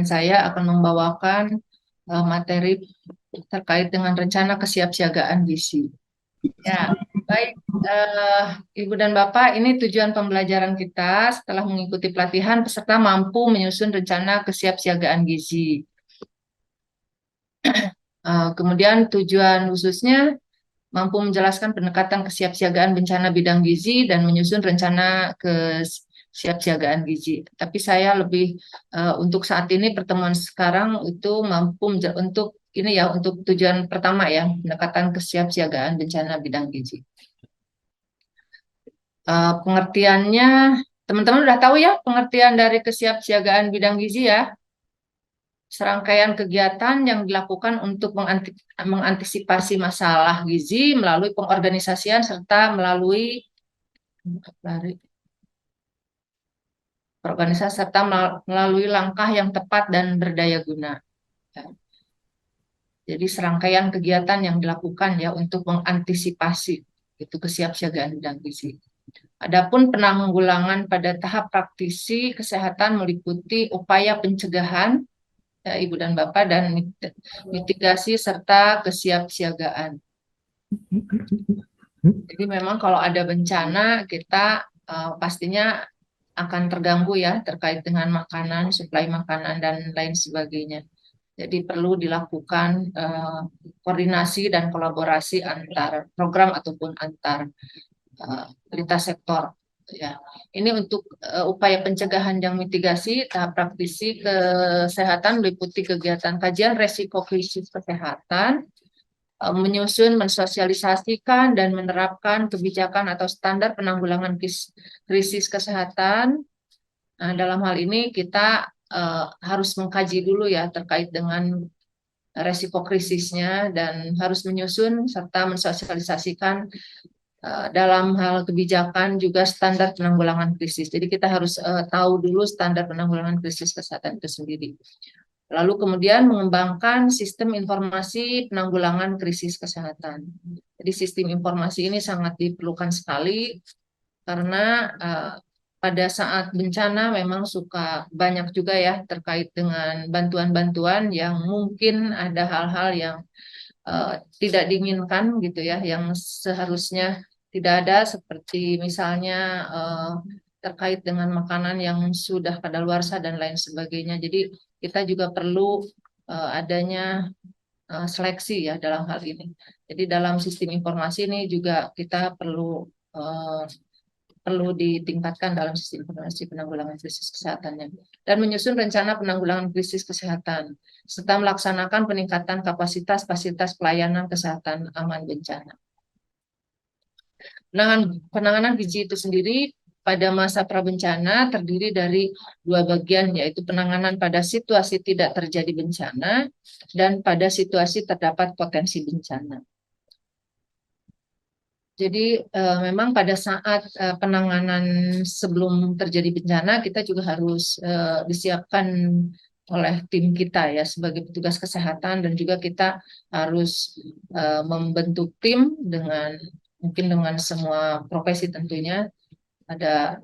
saya akan membawakan materi terkait dengan rencana kesiapsiagaan gizi. Ya, baik, Ibu dan Bapak, ini tujuan pembelajaran kita setelah mengikuti pelatihan, peserta mampu menyusun rencana kesiapsiagaan gizi. Kemudian tujuan khususnya mampu menjelaskan pendekatan kesiapsiagaan bencana bidang gizi dan menyusun rencana kesiapsiagaan gizi. Tapi saya lebih untuk saat ini pertemuan sekarang itu mampu untuk ini ya untuk tujuan pertama ya pendekatan kesiapsiagaan bencana bidang gizi. Pengertiannya teman-teman udah tahu ya pengertian dari kesiapsiagaan bidang gizi ya. Serangkaian kegiatan yang dilakukan untuk mengantisipasi masalah gizi melalui pengorganisasian serta melalui organisasi serta melalui langkah yang tepat dan berdaya guna. Jadi serangkaian kegiatan yang dilakukan ya untuk mengantisipasi itu kesiapsiagaan bidang gizi. Adapun penanggulangan pada tahap praktisi kesehatan meliputi upaya pencegahan ya, Ibu dan Bapak dan mitigasi serta kesiapsiagaan. Jadi memang kalau ada bencana kita pastinya akan terganggu ya terkait dengan makanan, suplai makanan dan lain sebagainya. Jadi perlu dilakukan koordinasi dan kolaborasi antar program ataupun antar lintas sektor. Ya, ini untuk upaya pencegahan dan mitigasi tahap praktisi kesehatan meliputi kegiatan kajian resiko krisis kesehatan, menyusun, mensosialisasikan dan menerapkan kebijakan atau standar penanggulangan krisis kesehatan. Nah, dalam hal ini kita harus mengkaji dulu ya terkait dengan resiko krisisnya dan harus menyusun serta mensosialisasikan dalam hal kebijakan juga standar penanggulangan krisis. Jadi kita harus tahu dulu standar penanggulangan krisis kesehatan itu sendiri. Lalu kemudian mengembangkan sistem informasi penanggulangan krisis kesehatan. Jadi sistem informasi ini sangat diperlukan sekali karena pada saat bencana memang suka banyak juga ya terkait dengan bantuan-bantuan yang mungkin ada hal-hal yang tidak diinginkan gitu ya, yang seharusnya tidak ada seperti misalnya terkait dengan makanan yang sudah kadaluarsa dan lain sebagainya. Jadi kita juga perlu adanya seleksi ya dalam hal ini. Jadi dalam sistem informasi ini juga kita perlu ditingkatkan dalam sistem informasi penanggulangan krisis kesehatannya dan menyusun rencana penanggulangan krisis kesehatan serta melaksanakan peningkatan kapasitas fasilitas pelayanan kesehatan aman bencana. Penanganan gizi itu sendiri pada masa prabencana terdiri dari dua bagian, yaitu penanganan pada situasi tidak terjadi bencana dan pada situasi terdapat potensi bencana. Jadi memang pada saat penanganan sebelum terjadi bencana kita juga harus disiapkan oleh tim kita ya sebagai petugas kesehatan dan juga kita harus membentuk tim dengan mungkin dengan semua profesi tentunya ada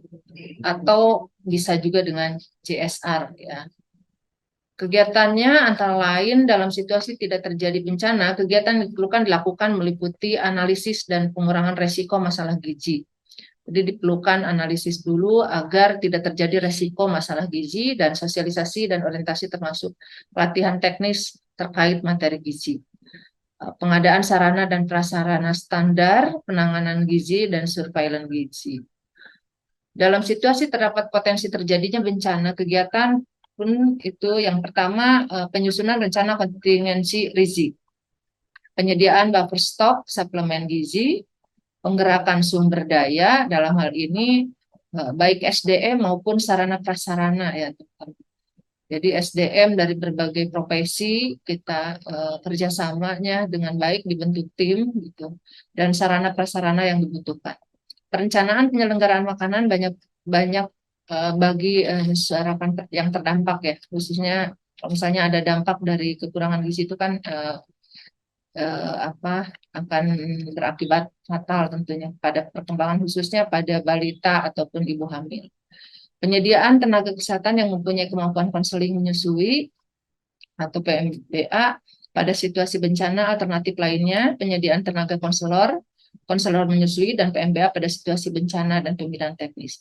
atau bisa juga dengan CSR ya. Kegiatannya antara lain dalam situasi tidak terjadi bencana, kegiatan yang diperlukan dilakukan meliputi analisis dan pengurangan resiko masalah gizi. Jadi diperlukan analisis dulu agar tidak terjadi resiko masalah gizi dan sosialisasi dan orientasi termasuk pelatihan teknis terkait materi gizi. Pengadaan sarana dan prasarana standar, penanganan gizi dan surveillance gizi. Dalam situasi terdapat potensi terjadinya bencana, kegiatan pun itu yang pertama penyusunan rencana kontingensi gizi, penyediaan buffer stok suplemen gizi, penggerakan sumber daya dalam hal ini baik SDM maupun sarana prasarana ya. Jadi SDM dari berbagai profesi kita kerjasamanya dengan baik dibentuk tim gitu dan sarana prasarana yang dibutuhkan. Perencanaan penyelenggaraan makanan banyak bagi masyarakat yang terdampak ya, khususnya kalau misalnya ada dampak dari kekurangan gizi itu kan akan berakibat fatal tentunya pada perkembangan khususnya pada balita ataupun ibu hamil. Penyediaan tenaga kesehatan yang mempunyai kemampuan konseling menyusui atau PMBA pada situasi bencana alternatif lainnya, penyediaan tenaga konselor, konselor menyusui, dan PMBA pada situasi bencana dan pembinaan teknis.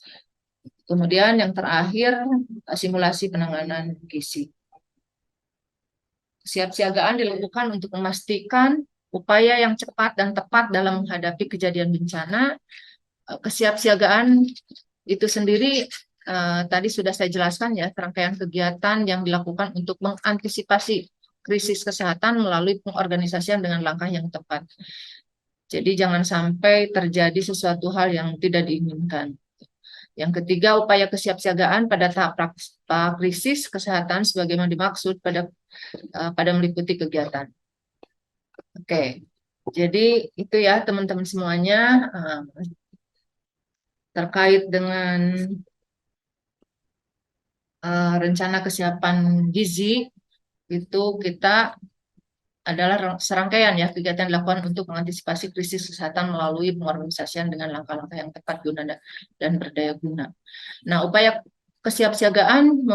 Kemudian yang terakhir, simulasi penanganan gizi. Kesiapsiagaan dilakukan untuk memastikan upaya yang cepat dan tepat dalam menghadapi kejadian bencana. Kesiapsiagaan itu sendiri tadi sudah saya jelaskan ya, rangkaian kegiatan yang dilakukan untuk mengantisipasi krisis kesehatan melalui pengorganisasian dengan langkah yang tepat. Jadi jangan sampai terjadi sesuatu hal yang tidak diinginkan. Yang ketiga, upaya kesiapsiagaan pada tahap krisis kesehatan sebagaimana dimaksud pada meliputi kegiatan. Oke, jadi itu ya teman-teman semuanya terkait dengan rencana kesiapan gizi itu kita adalah serangkaian ya kegiatan dilakukan untuk mengantisipasi krisis kesehatan melalui pengorganisasian dengan langkah-langkah yang tepat guna dan berdaya guna. Nah, upaya kesiapsiagaan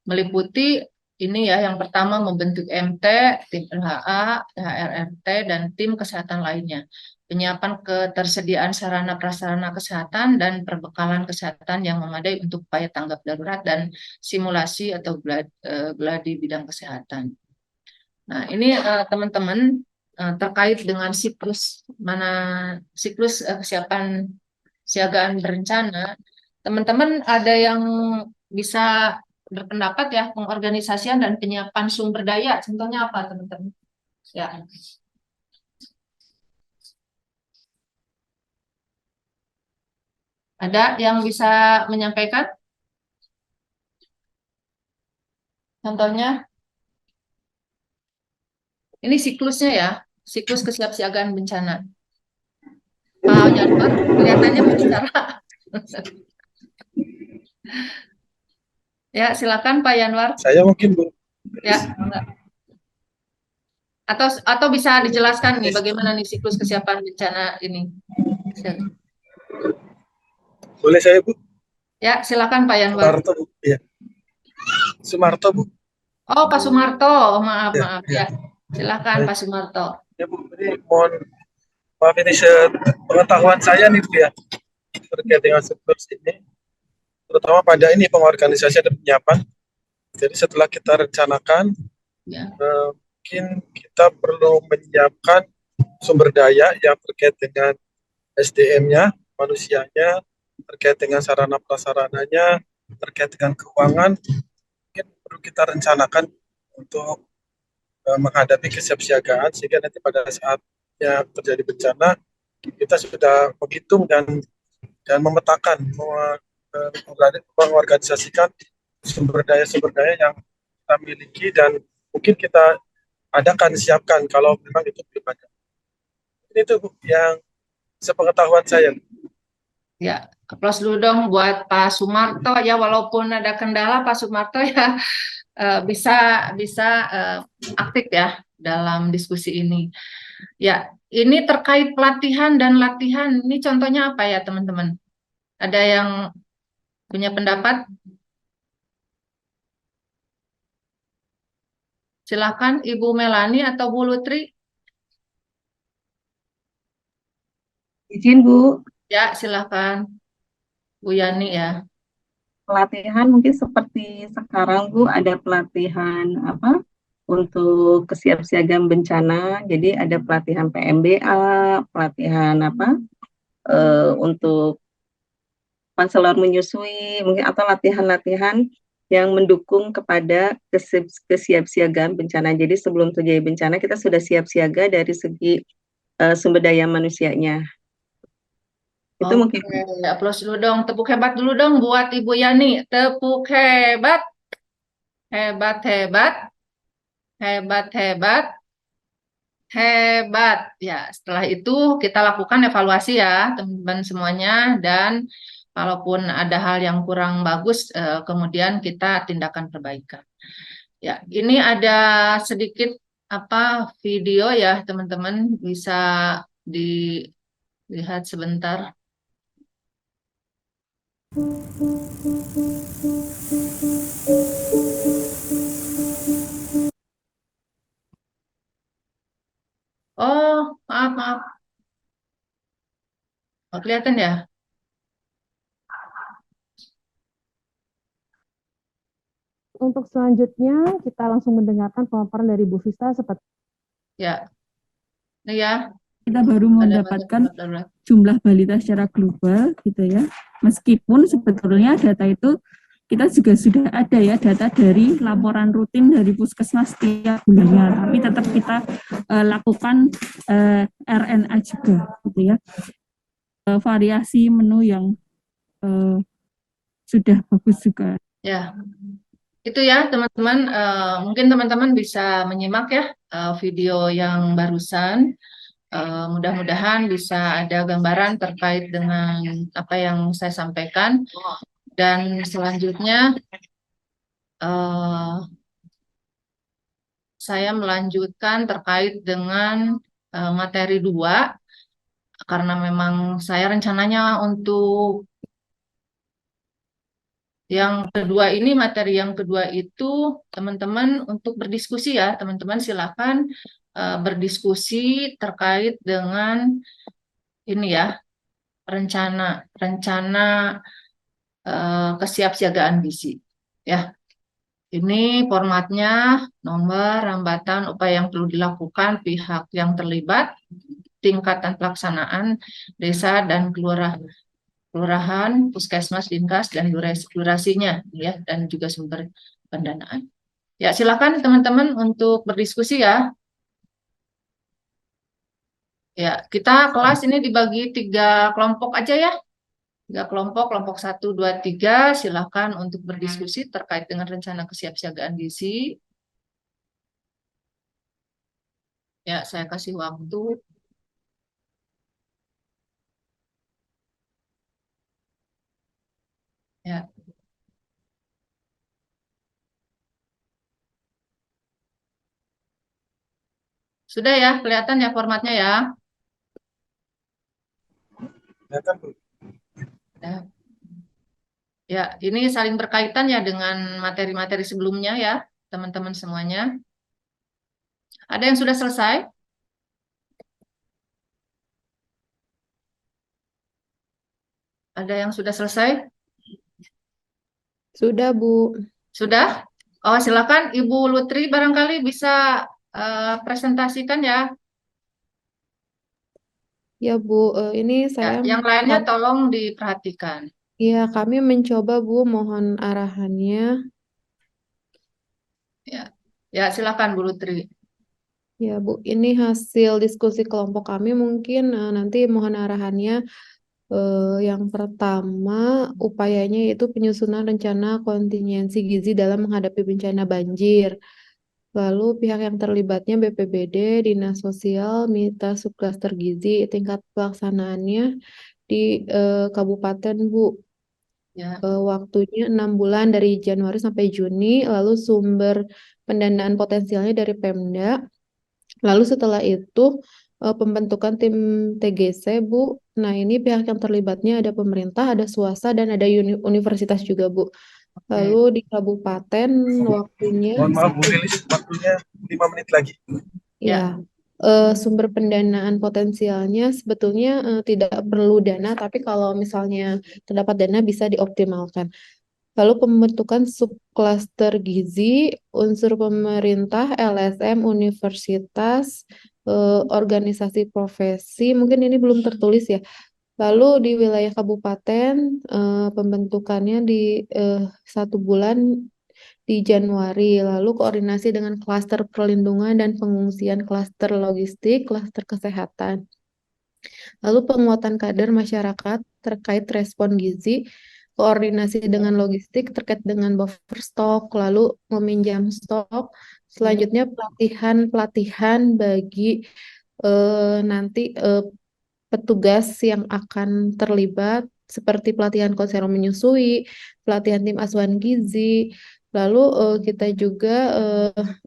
meliputi ini ya, yang pertama membentuk MT, tim LHA, HRRT, dan tim kesehatan lainnya. Penyiapan ketersediaan sarana prasarana kesehatan dan perbekalan kesehatan yang memadai untuk upaya tanggap darurat dan simulasi atau gladi bidang kesehatan. Nah, ini teman-teman terkait dengan siklus kesiapan siagaan berencana. Teman-teman ada yang bisa berpendapat ya, pengorganisasian dan penyiapan sumber daya. Contohnya apa, teman-teman? Ya. Ada yang bisa menyampaikan? Contohnya, ini siklusnya ya, siklus kesiapsiagaan bencana. Pak Yanwar, kelihatannya mau bicara. Ya, silakan Pak Yanwar. Saya mungkin Bu. Ya, enggak. Atau bisa dijelaskan nih bagaimana nih siklus kesiapan bencana ini? Boleh saya Bu? Ya, silakan Pak Yanwar. Sumarto Bu. Ya. Sumarto Bu. Oh, Pak Sumarto. Maaf, Ya, maaf. ya. Ya, silakan Pak Sumarto. Ya Bu, ini maaf ini pengetahuan saya nih Bu ya terkait dengan siklus ini, terutama pada ini pengorganisasian dan penyiapan. Jadi setelah kita rencanakan, Ya. mungkin kita perlu menyiapkan sumber daya yang terkait dengan SDM-nya, manusianya, terkait dengan sarana prasarananya, terkait dengan keuangan, mungkin perlu kita rencanakan untuk menghadapi kesiapsiagaan sehingga nanti pada saatnya terjadi bencana kita sudah menghitung dan memetakan, mengorganisasikan sumber daya yang kita miliki dan mungkin kita adakan siapkan kalau memang itu belum ada. Ini tuh yang sepengetahuan saya. Ya, aplaus dulu dong buat Pak Sumarto ya, walaupun ada kendala Pak Sumarto ya bisa bisa aktif ya dalam diskusi ini. Ya, ini terkait pelatihan dan latihan. Ini contohnya apa ya teman-teman? Ada yang punya pendapat? Silakan Ibu Melani atau Bu Lutri. Izin Bu, Ya, silakan Bu Yani ya. pelatihan mungkin seperti sekarang Bu ada pelatihan apa untuk kesiapsiagaan bencana. Jadi ada pelatihan PMBA, pelatihan apa untuk konselor menyusui, mungkin atau latihan-latihan yang mendukung kepada kesiapsiagaan bencana. Jadi sebelum terjadi bencana kita sudah siap siaga dari segi sumber daya manusianya. Itu Oke, mungkin. aplaus dulu dong. Tepuk hebat dulu dong buat Ibu Yani. Tepuk hebat, hebat, hebat, hebat, hebat, hebat. Ya, setelah itu kita lakukan evaluasi ya, teman-teman semuanya. Dan kalaupun ada hal yang kurang bagus, kemudian kita tindakan perbaikan. Ya, ini ada sedikit apa video ya, teman-teman bisa dilihat sebentar. Maaf, nggak kelihatan ya? Untuk selanjutnya, kita langsung mendengarkan pemaparan dari Bu Vista seperti Ya, ini ya, kita baru ada mendapatkan darurat. jumlah balita secara global gitu ya. Meskipun sebetulnya data itu kita juga sudah ada ya data dari laporan rutin dari Puskesmas setiap bulannya, tapi tetap kita lakukan RNA juga gitu ya. Variasi menu yang sudah bagus juga. Ya, itu ya teman-teman. Mungkin teman-teman bisa menyimak ya video yang barusan. Mudah-mudahan bisa ada gambaran terkait dengan apa yang saya sampaikan. Dan selanjutnya saya melanjutkan terkait dengan materi 2, karena memang saya rencananya untuk yang kedua ini, materi yang kedua itu teman-teman untuk berdiskusi ya, teman-teman silakan berdiskusi terkait dengan ini ya, rencana kesiapsiagaan gizi ya. Ini formatnya nomor hambatan upaya yang perlu dilakukan pihak yang terlibat, tingkatan pelaksanaan desa dan kelurahan, puskesmas, dinkes, dan durasinya ya, dan juga sumber pendanaan. Ya, silakan teman-teman untuk berdiskusi ya. Ya, kita kelas ini dibagi 3 kelompok aja ya. 3 kelompok, kelompok 1, 2, 3, silakan untuk berdiskusi terkait dengan rencana kesiapsiagaan gizi. Ya, saya kasih waktu. Ya, sudah ya, kelihatan ya formatnya ya. Kelihatan, Bu? Ya, ya, ini saling berkaitan ya dengan materi-materi sebelumnya ya, teman-teman semuanya. Ada yang sudah selesai? Ada yang sudah selesai? Sudah, Bu. Sudah? Oh, silakan Ibu Lutri barangkali bisa presentasikan ya. Ya, Bu. Ini Ya, saya yang lainnya tolong diperhatikan. ya, kami mencoba, Bu. Mohon arahannya. Ya, ya silakan Bu Lutri. Ya, Bu. Ini hasil diskusi kelompok kami. Mungkin nanti mohon arahannya. Yang pertama, upayanya yaitu penyusunan rencana kontingensi gizi dalam menghadapi bencana banjir. Lalu pihak yang terlibatnya BPBD, Dinas Sosial, Mitra Subklaster Gizi, tingkat pelaksanaannya di Kabupaten, Bu. Ya, Waktunya 6 bulan dari Januari sampai Juni, lalu sumber pendanaan potensialnya dari Pemda. Lalu setelah itu pembentukan tim TGC, Bu. Nah, ini pihak yang terlibatnya ada pemerintah, ada swasta, dan ada universitas juga, Bu. Lalu di kabupaten waktunya Mohon maaf, Bu Lilis, waktunya 5 menit lagi. ya, sumber pendanaan potensialnya sebetulnya tidak perlu dana, tapi kalau misalnya terdapat dana bisa dioptimalkan. Lalu pembentukan subklaster gizi, unsur pemerintah, LSM, universitas, organisasi profesi, mungkin ini belum tertulis ya. Lalu di wilayah kabupaten, pembentukannya di 1 bulan di Januari, lalu koordinasi dengan klaster perlindungan dan pengungsian, klaster logistik, klaster kesehatan. Lalu penguatan kader masyarakat terkait respon gizi, koordinasi dengan logistik terkait dengan buffer stok, lalu meminjam stok. Selanjutnya pelatihan bagi nanti petugas yang akan terlibat seperti pelatihan konselor menyusui, pelatihan tim asuhan gizi. Lalu kita juga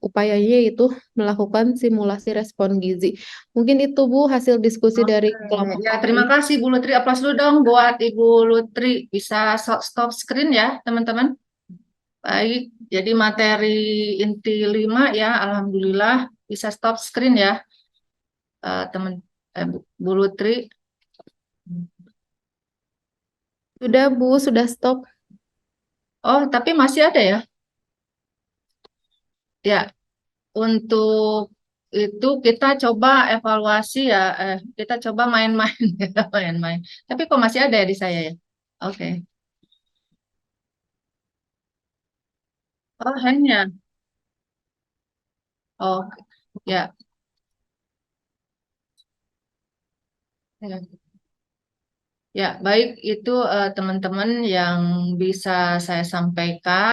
upayanya itu melakukan simulasi respon gizi. Mungkin itu Bu hasil diskusi dari kelompok ya, kami. terima kasih Bu Lutri. Aplaus dulu dong buat Ibu Lutri. Bisa stop screen ya, teman-teman. Baik, jadi materi inti 5 ya, alhamdulillah bisa stop screen ya, teman. Bu Lutri. Sudah Bu, sudah stop. Oh, tapi masih ada ya? Ya, untuk itu kita coba evaluasi ya. Kita coba main-main, kita main-main. Tapi kok masih ada ya di saya ya? Oke. Oh, hanya. Oh, ya. Ya. Ya, baik itu teman-teman yang bisa saya sampaikan.